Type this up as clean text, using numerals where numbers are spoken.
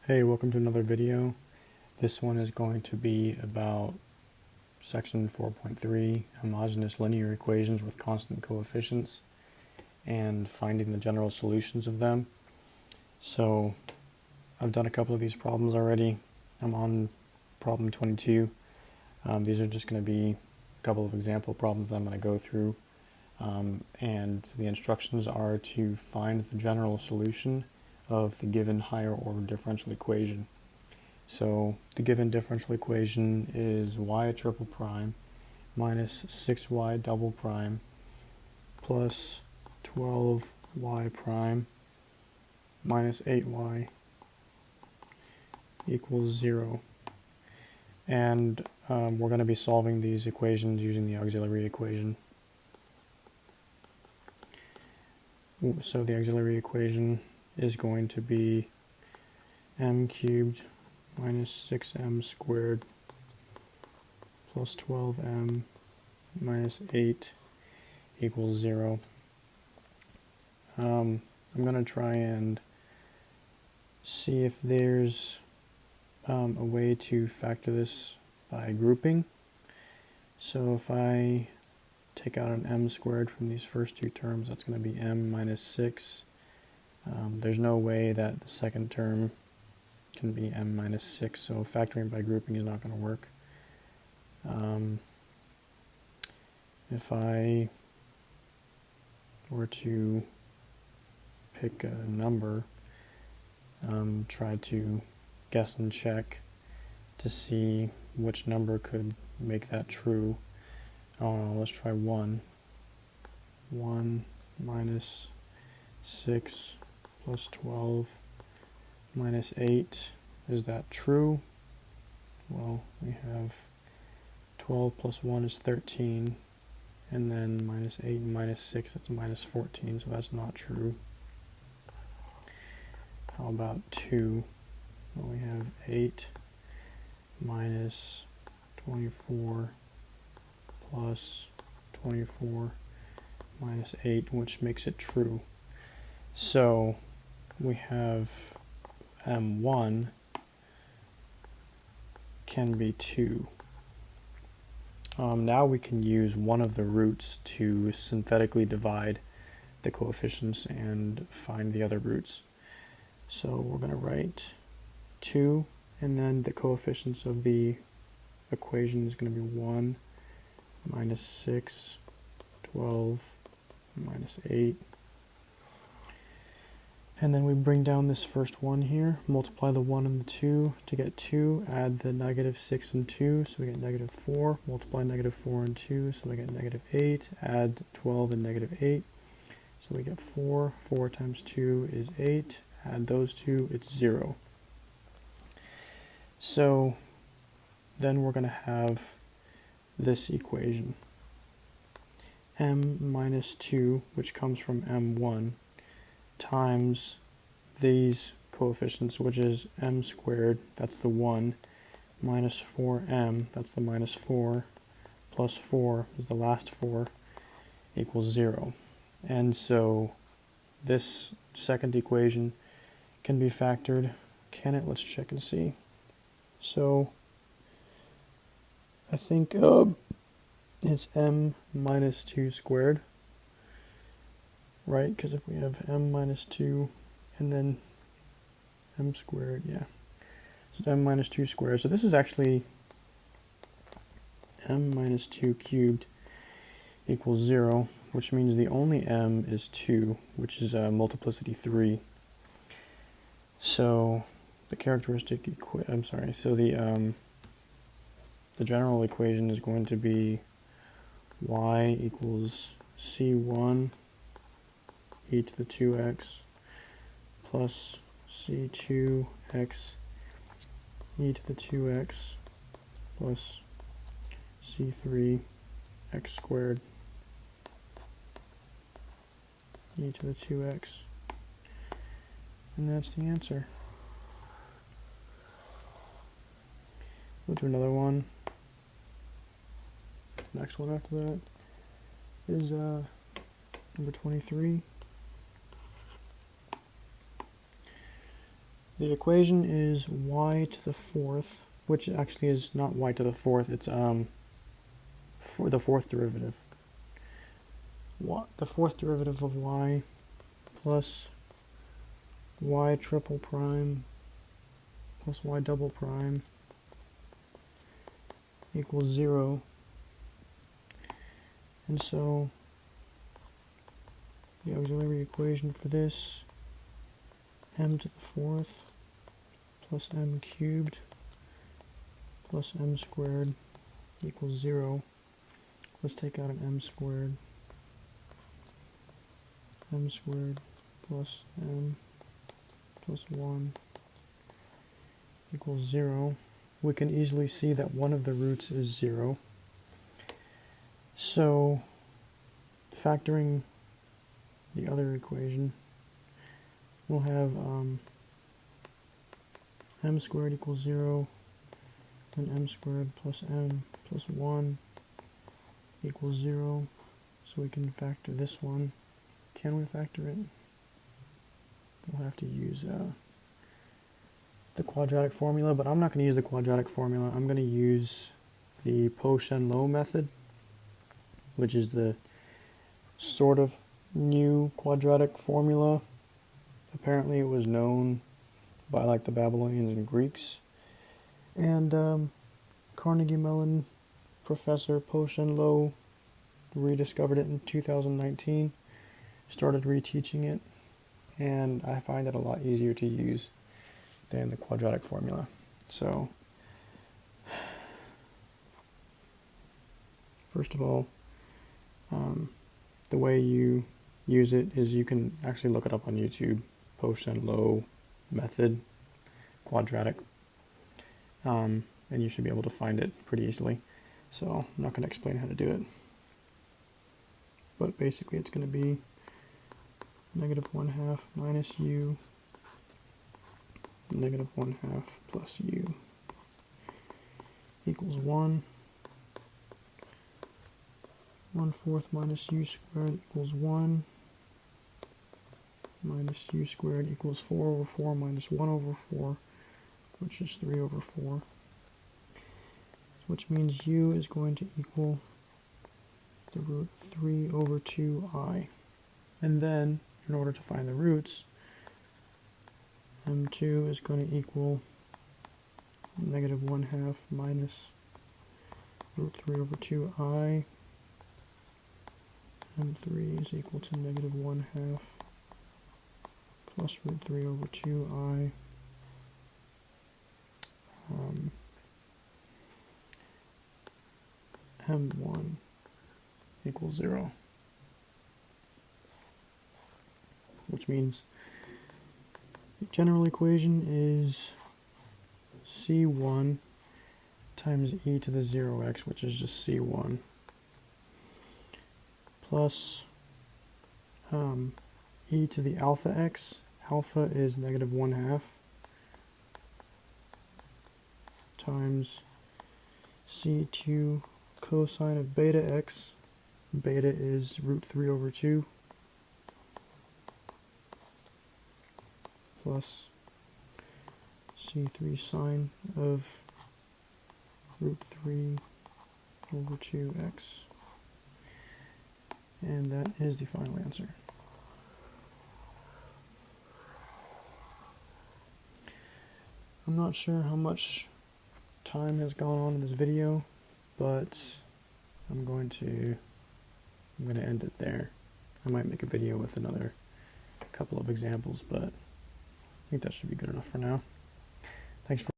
Hey, welcome to another video. This one is going to be about section 4.3, homogeneous linear equations with constant coefficients, and finding the general solutions of them. So I've done a couple of these problems already. I'm on problem 22. These are just going to be a couple of example problems that I'm going to go through. And the instructions are to find the general solution of the given higher order differential equation. So the given differential equation is y triple prime minus 6y double prime plus 12y prime minus 8y equals 0. And we're going to be solving these equations using the auxiliary equation. So the auxiliary equation is going to be m cubed minus 6m squared plus 12m minus 8 equals 0. I'm going to try and see if there's a way to factor this by grouping. So if I take out an m squared from these first two terms, that's going to be m minus 6. There's no way that the second term can be m minus 6, so factoring by grouping is not going to work. If I were to pick a number, try to guess and check to see which number could make that true. Let's try 1. 1 minus 6 plus 12 minus 8. Is that true? Well, we have 12 plus 1 is 13, and then minus 8 and minus 6, that's minus 14, so that's not true. How about 2? Well, we have 8 minus 24 plus 24 minus 8, which makes it true. So we have m1 can be 2. Now we can use one of the roots to synthetically divide the coefficients and find the other roots. So we're going to write 2, and then the coefficients of the equation is going to be 1 minus 6, 12 minus 8. And then we bring down this first one here, multiply the 1 and the 2 to get 2, add the negative 6 and 2, so we get negative 4, multiply negative 4 and 2, so we get negative 8, add 12 and negative 8, so we get 4, 4 times 2 is 8, add those two, it's 0. So then we're going to have this equation, m minus 2, which comes from m1, times these coefficients, which is m squared, that's the 1, minus 4m, that's the minus 4, plus 4 is the last 4, equals 0. And so this second equation can be factored. Can it? Let's check and see. So I think it's m minus 2 squared. Right, because if we have m minus 2 and then m squared, yeah. So m minus 2 squared. So this is actually m minus 2 cubed equals 0, which means the only m is 2, which is multiplicity 3. So the characteristic so the general equation is going to be y equals c1 e to the 2x plus c2x e to the 2x plus c3 x squared e to the 2x. And that's the answer. Go to another one. Next one after that is number 23. The equation is y to the fourth, which actually is not y to the fourth, it's for the fourth derivative. The fourth derivative of y plus y triple prime plus y double prime equals 0. And so the auxiliary equation for this, m to the fourth plus m cubed plus m squared equals 0. Let's take out an m squared plus m plus 1 equals 0. We can easily see that one of the roots is 0. So, factoring the other equation, we'll have m squared equals 0, and m squared plus m plus 1 equals 0. So we can factor this one. Can we factor it? We'll have to use the quadratic formula, but I'm not going to use the quadratic formula. I'm going to use the Po-Shen Loh method, which is the sort of new quadratic formula. Apparently it was known by like the Babylonians and Greeks. And Carnegie Mellon professor Po-Shen Loh rediscovered it in 2019, started reteaching it, and I find it a lot easier to use than the quadratic formula. So, first of all, the way you use it is you can actually look it up on YouTube, Po-Shen Loh method, quadratic, and you should be able to find it pretty easily. So I'm not going to explain how to do it, but basically it's going to be -1/2 minus u, -1/2 plus u equals 1. 1/4 minus u squared equals 1, minus u squared equals 4/4 minus 1/4, which is 3/4, which means u is going to equal the root 3/2i. And then, in order to find the roots, m2 is going to equal -1/2 minus root 3/2i. M3 is equal to -1/2 plus root 3/2i. M1 equals 0, which means the general equation is C1 times e to the 0x, which is just C1, plus e to the alpha x. Alpha is -1/2 times C2 cosine of beta x. Beta is root 3/2 plus C3 sine of root 3/2x. And that is the final answer. I'm not sure how much time has gone on in this video, but I'm going to end it there. I might make a video with another couple of examples, but I think that should be good enough for now. Thanks for